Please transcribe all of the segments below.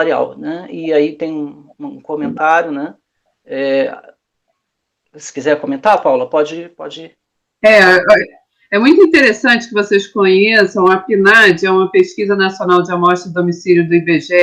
salarial, né? E aí tem um comentário, né? Se quiser comentar, Paula, pode. É muito interessante que vocês conheçam a PNAD, é uma pesquisa nacional de amostra de domicílio do IBGE.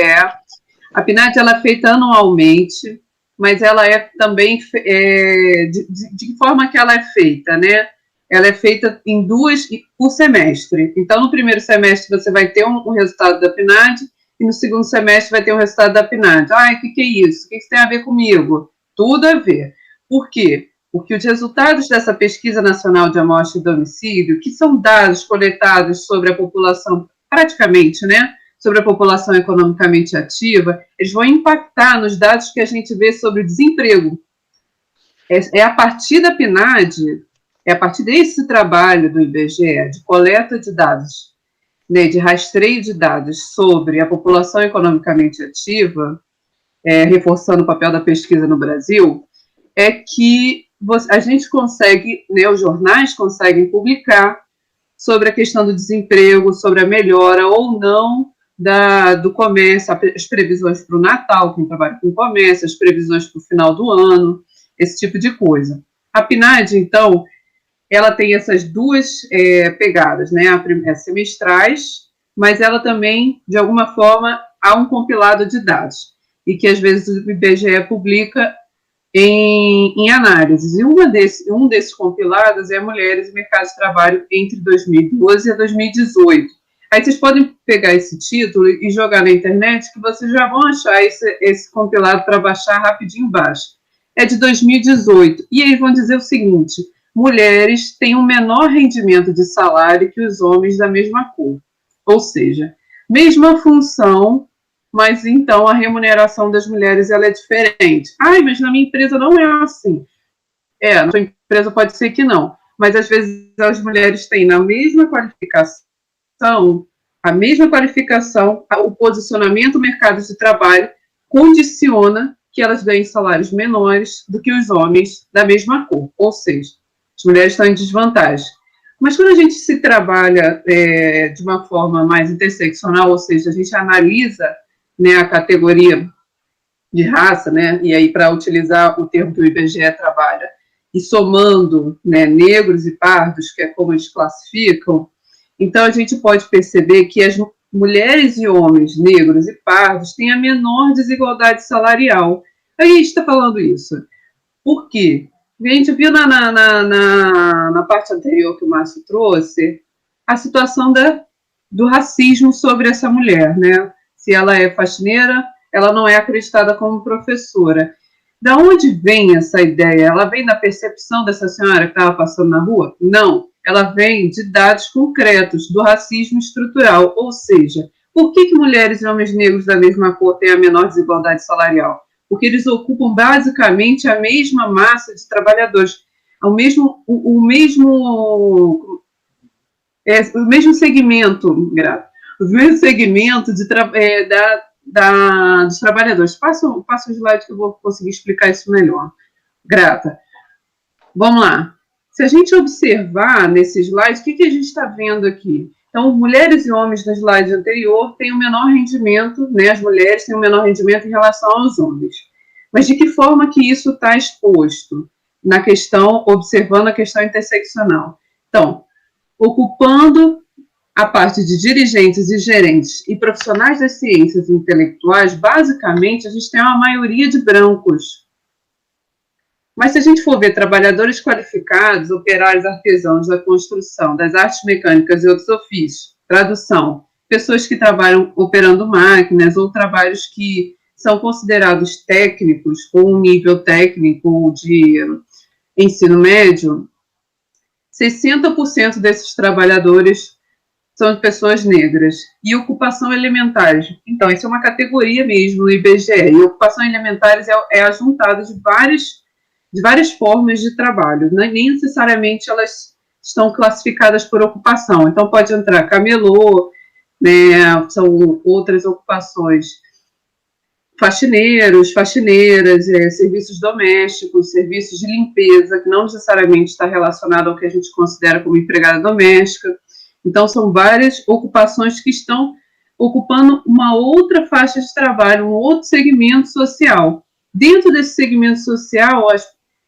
A PNAD ela é feita anualmente, mas ela é também de que forma que ela é feita, né? Ela é feita em 2 por semestre. Então, no primeiro semestre você vai ter um resultado da PNAD e no segundo semestre vai ter um resultado da PNAD. O que é isso? O que isso tem a ver comigo? Tudo a ver. Por quê? Porque os resultados dessa pesquisa nacional de amostra de domicílio, que são dados coletados sobre a população, praticamente, né, sobre a população economicamente ativa, eles vão impactar nos dados que a gente vê sobre o desemprego. É a partir da PNAD, é a partir desse trabalho do IBGE, de coleta de dados, né, de rastreio de dados sobre a população economicamente ativa, reforçando o papel da pesquisa no Brasil, é que a gente consegue, né, os jornais conseguem publicar sobre a questão do desemprego, sobre a melhora ou não do comércio, as previsões para o Natal, quem trabalha com comércio, as previsões para o final do ano, esse tipo de coisa. A PNAD, então, ela tem essas duas pegadas, né, semestrais, mas ela também, de alguma forma, há um compilado de dados, e que às vezes o IBGE publica em análises. E um desses compilados é Mulheres e Mercado de Trabalho entre 2012 e 2018. Aí vocês podem pegar esse título e jogar na internet, que vocês já vão achar esse compilado para baixar rapidinho embaixo. É de 2018. E aí vão dizer o seguinte: mulheres têm um menor rendimento de salário que os homens da mesma cor. Ou seja, mesma função, mas então a remuneração das mulheres ela é diferente. Mas na minha empresa não é assim. Na sua empresa pode ser que não, mas às vezes as mulheres têm a mesma qualificação, o posicionamento no mercado de trabalho condiciona que elas ganhem salários menores do que os homens da mesma cor, ou seja, as mulheres estão em desvantagem. Mas quando a gente se trabalha de uma forma mais interseccional, ou seja, a gente analisa, né, a categoria de raça, né, e aí para utilizar o termo que o IBGE trabalha, e somando, né, negros e pardos, que é como eles classificam, então a gente pode perceber que as mulheres e homens negros e pardos têm a menor desigualdade salarial. Aí a gente está falando isso. Por quê? A gente viu na parte anterior que o Márcio trouxe a situação do racismo sobre essa mulher, né? Se ela é faxineira, ela não é acreditada como professora. Da onde vem essa ideia? Ela vem da percepção dessa senhora que estava passando na rua? Não. Ela vem de dados concretos do racismo estrutural. Ou seja, por que mulheres e homens negros da mesma cor têm a menor desigualdade salarial? Porque eles ocupam basicamente a mesma massa de trabalhadores, o mesmo segmento, dos trabalhadores. Passa o slide que eu vou conseguir explicar isso melhor. Grata. Vamos lá. Se a gente observar nesse slide, o que a gente está vendo aqui? Então, mulheres e homens no slide anterior têm um menor rendimento, né? As mulheres têm um menor rendimento em relação aos homens. Mas de que forma que isso está exposto? Na questão, observando a questão interseccional. Então, ocupando a parte de dirigentes e gerentes e profissionais das ciências intelectuais, basicamente, a gente tem uma maioria de brancos. Mas se a gente for ver trabalhadores qualificados, operários, artesãos da construção, das artes mecânicas e outros ofícios, tradução, pessoas que trabalham operando máquinas ou trabalhos que são considerados técnicos ou um nível técnico de ensino médio, 60% desses trabalhadores são de pessoas negras. E ocupação elementares. Então, isso é uma categoria mesmo no IBGE. E ocupação elementares é ajuntado de várias formas de trabalho. Nem necessariamente elas estão classificadas por ocupação. Então, pode entrar camelô, né, são outras ocupações. Faxineiros, faxineiras, serviços domésticos, serviços de limpeza, que não necessariamente está relacionado ao que a gente considera como empregada doméstica. Então, são várias ocupações que estão ocupando uma outra faixa de trabalho, um outro segmento social. Dentro desse segmento social,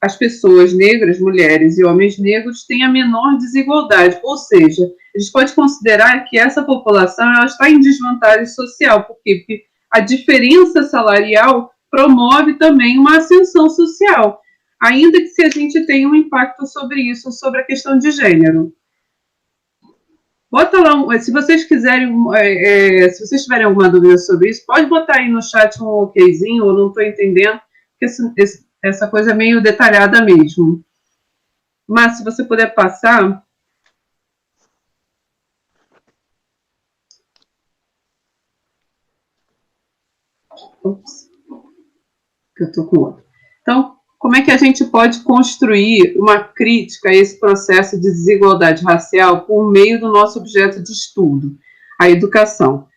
as pessoas negras, mulheres e homens negros têm a menor desigualdade, ou seja, a gente pode considerar que essa população ela está em desvantagem social. Por quê? Porque a diferença salarial promove também uma ascensão social, ainda que se a gente tenha um impacto sobre isso, sobre a questão de gênero. Bota lá, se vocês quiserem, se vocês tiverem alguma dúvida sobre isso, pode botar aí no chat um okzinho, ou não estou entendendo, porque essa coisa é meio detalhada mesmo. Mas se você puder passar... Ops, que eu estou com outro. Então, como é que a gente pode construir uma crítica a esse processo de desigualdade racial por meio do nosso objeto de estudo, a educação?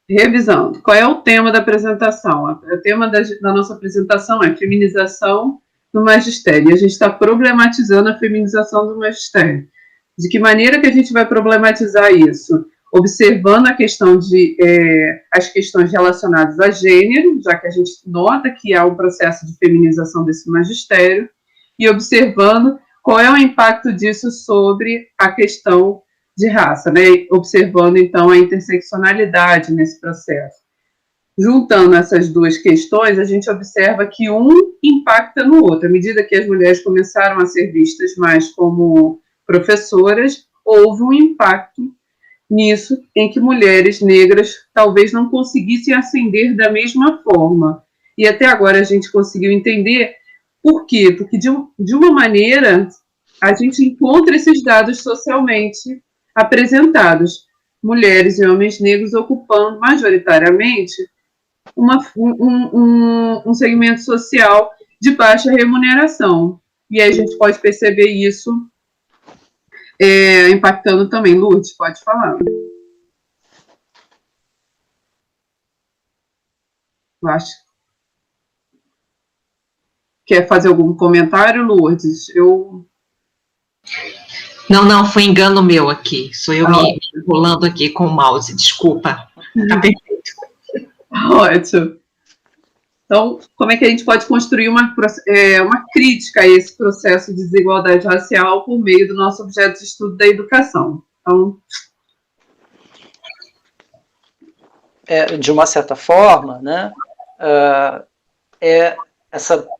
Revisando, qual é o tema da apresentação? O tema da nossa apresentação é feminização do magistério. E a gente está problematizando a feminização do magistério. De que maneira que a gente vai problematizar isso? Observando a questão as questões relacionadas a gênero, já que a gente nota que há um processo de feminização desse magistério, e observando qual é o impacto disso sobre a questão de raça, né? Observando, então, a interseccionalidade nesse processo. Juntando essas duas questões, a gente observa que um impacta no outro. À medida que as mulheres começaram a ser vistas mais como professoras, houve um impacto nisso, em que mulheres negras talvez não conseguissem ascender da mesma forma. E até agora a gente conseguiu entender por quê? Porque, de uma maneira, a gente encontra esses dados socialmente apresentados. Mulheres e homens negros ocupando majoritariamente um segmento social de baixa remuneração. E aí a gente pode perceber isso impactando também. Lourdes, pode falar. Eu acho. Quer fazer algum comentário, Lourdes? Não, foi engano meu aqui. Sou eu me enrolando aqui com o mouse, desculpa. Tá perfeito. Ótimo. Então, como é que a gente pode construir uma crítica a esse processo de desigualdade racial por meio do nosso objeto de estudo da educação? Então... de uma certa forma, né,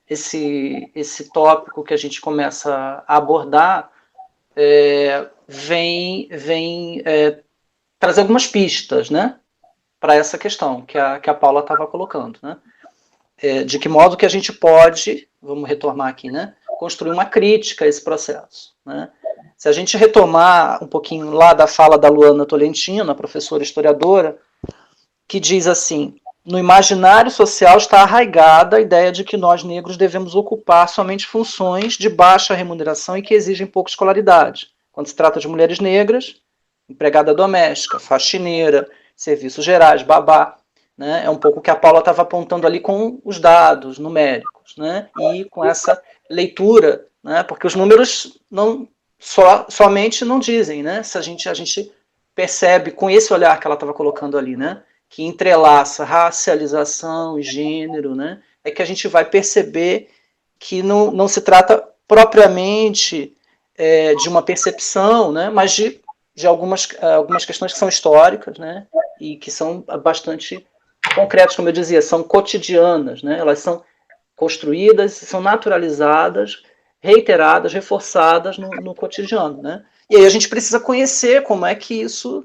esse tópico que a gente começa a abordar vem trazer algumas pistas, né, para essa questão que a Paula estava colocando, né? De que modo que a gente pode, vamos retomar aqui, né, construir uma crítica a esse processo, né? Se a gente retomar um pouquinho lá da fala da Luana Tolentino, a professora historiadora, que diz assim: no imaginário social está arraigada a ideia de que nós negros devemos ocupar somente funções de baixa remuneração e que exigem pouca escolaridade. Quando se trata de mulheres negras, empregada doméstica, faxineira, serviços gerais, babá, né? É um pouco o que a Paula estava apontando ali com os dados numéricos, né? E com essa leitura, né? Porque os números somente não dizem, né? Se a gente percebe com esse olhar que ela estava colocando ali, né, que entrelaça racialização e gênero, né, é que a gente vai perceber que não se trata propriamente de uma percepção, né, mas de algumas questões que são históricas, né, e que são bastante concretas, como eu dizia, são cotidianas, né, elas são construídas, são naturalizadas, reiteradas, reforçadas no cotidiano, né. E aí a gente precisa conhecer como é que isso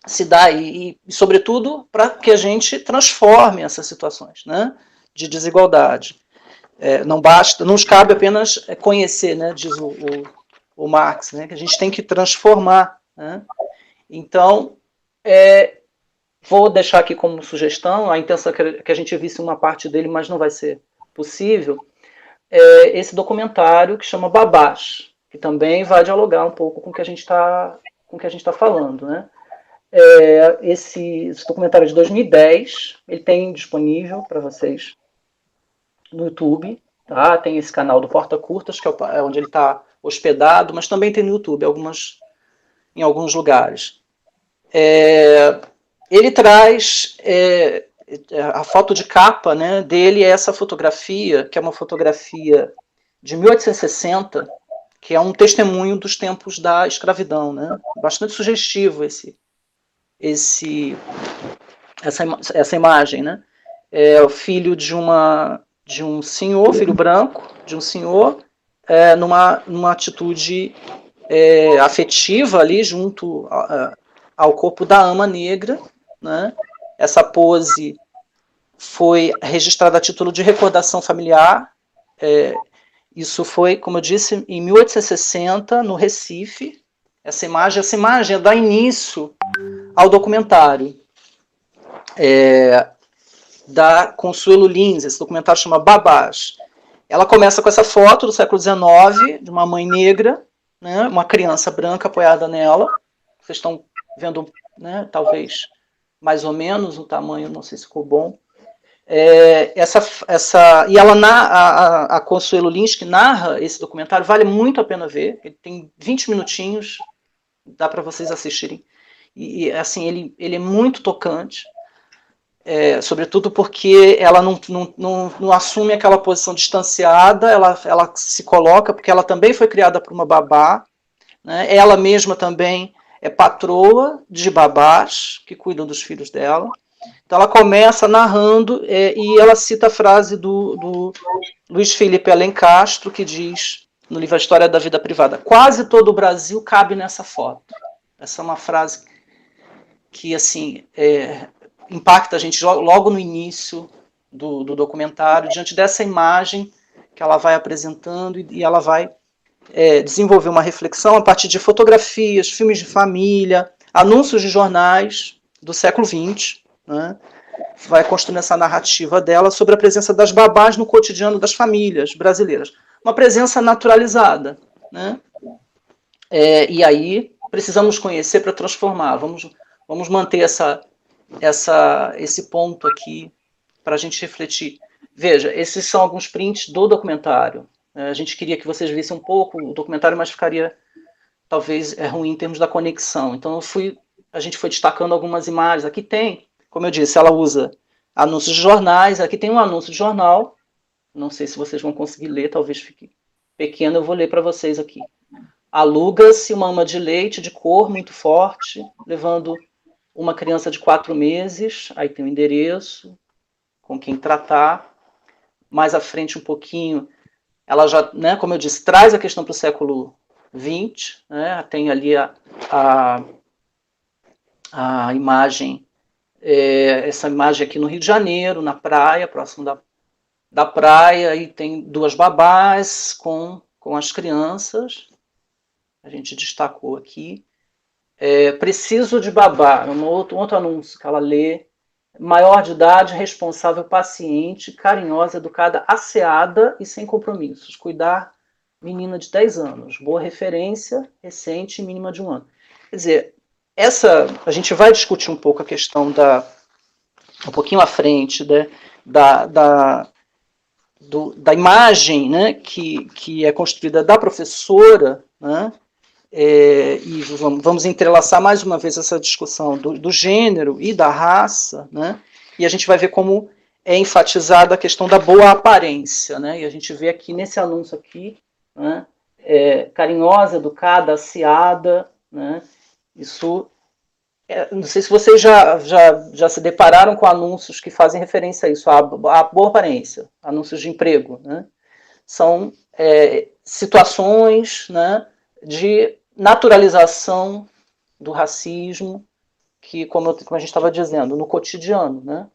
se dá e sobretudo, para que a gente transforme essas situações, né, de desigualdade. Não nos cabe apenas conhecer, né, diz o Marx, né, que a gente tem que transformar, né. Então, vou deixar aqui como sugestão, a intenção é que a gente visse uma parte dele, mas não vai ser possível, esse documentário que chama Babás, que também vai dialogar um pouco com o que a gente está falando, né. Esse documentário é de 2010, ele tem disponível para vocês no YouTube, tá? Tem esse canal do Porta Curtas, que é onde ele está hospedado, mas também tem no YouTube em alguns lugares. ele traz a foto de capa, né, dele é essa fotografia, que é uma fotografia de 1860, que é um testemunho dos tempos da escravidão, né? Bastante sugestivo essa imagem, né? É o filho de um senhor, filho branco, de um senhor, numa atitude afetiva ali junto ao corpo da ama negra, né? Essa pose foi registrada a título de recordação familiar. Isso foi, como eu disse, em 1860, no Recife. Essa imagem dá início ao documentário da Consuelo Lins. Esse documentário chama Babás. Ela começa com essa foto do século XIX, de uma mãe negra, né, uma criança branca apoiada nela. Vocês estão vendo, né, talvez mais ou menos o tamanho, não sei se ficou bom. E a Consuelo Lins, que narra esse documentário, vale muito a pena ver. Ele tem 20 minutinhos, dá para vocês assistirem. E assim, ele é muito tocante, sobretudo porque ela não assume aquela posição distanciada, ela se coloca, porque ela também foi criada por uma babá, né? Ela mesma também é patroa de babás que cuidam dos filhos dela. Então ela começa narrando e ela cita a frase do Luiz Felipe Alencastro, que diz no livro A História da Vida Privada: quase todo o Brasil cabe nessa foto. Essa é uma frase que assim impacta a gente logo no início do documentário, diante dessa imagem que ela vai apresentando, e ela vai desenvolver uma reflexão a partir de fotografias, filmes de família, anúncios de jornais do século XX, né? Vai construindo essa narrativa dela sobre a presença das babás no cotidiano das famílias brasileiras. Uma presença naturalizada, né? E aí precisamos conhecer para transformar. Vamos manter esse ponto aqui para a gente refletir. Veja, esses são alguns prints do documentário. A gente queria que vocês vissem um pouco o documentário, mas ficaria talvez ruim em termos da conexão. Então a gente foi destacando algumas imagens. Aqui tem, como eu disse, ela usa anúncios de jornais. Aqui tem um anúncio de jornal. Não sei se vocês vão conseguir ler, talvez fique pequeno, eu vou ler para vocês aqui. Aluga-se uma ama de leite de cor muito forte, levando uma criança de 4 meses. Aí tem o endereço, com quem tratar. Mais à frente um pouquinho, ela já, né, como eu disse, traz a questão para o século XX, né, tem ali a imagem, essa imagem aqui no Rio de Janeiro, na praia, próximo da praia, e tem 2 babás com as crianças, a gente destacou aqui. Preciso de babá, um outro anúncio que ela lê: maior de idade, responsável, paciente, carinhosa, educada, asseada e sem compromissos. Cuidar, menina de 10 anos. Boa referência, recente, mínima de 1 ano. Quer dizer, a gente vai discutir um pouco a questão um pouquinho à frente, né, da imagem, né, que é construída da professora, né, e vamos entrelaçar mais uma vez essa discussão do gênero e da raça, né? E a gente vai ver como é enfatizada a questão da boa aparência, né? E a gente vê aqui nesse anúncio aqui, né, carinhosa, educada, asseada, né? Isso, não sei se vocês já se depararam com anúncios que fazem referência a isso, a boa aparência, anúncios de emprego, né? São situações, né, de naturalização do racismo, que, como a gente estava dizendo, no cotidiano, né?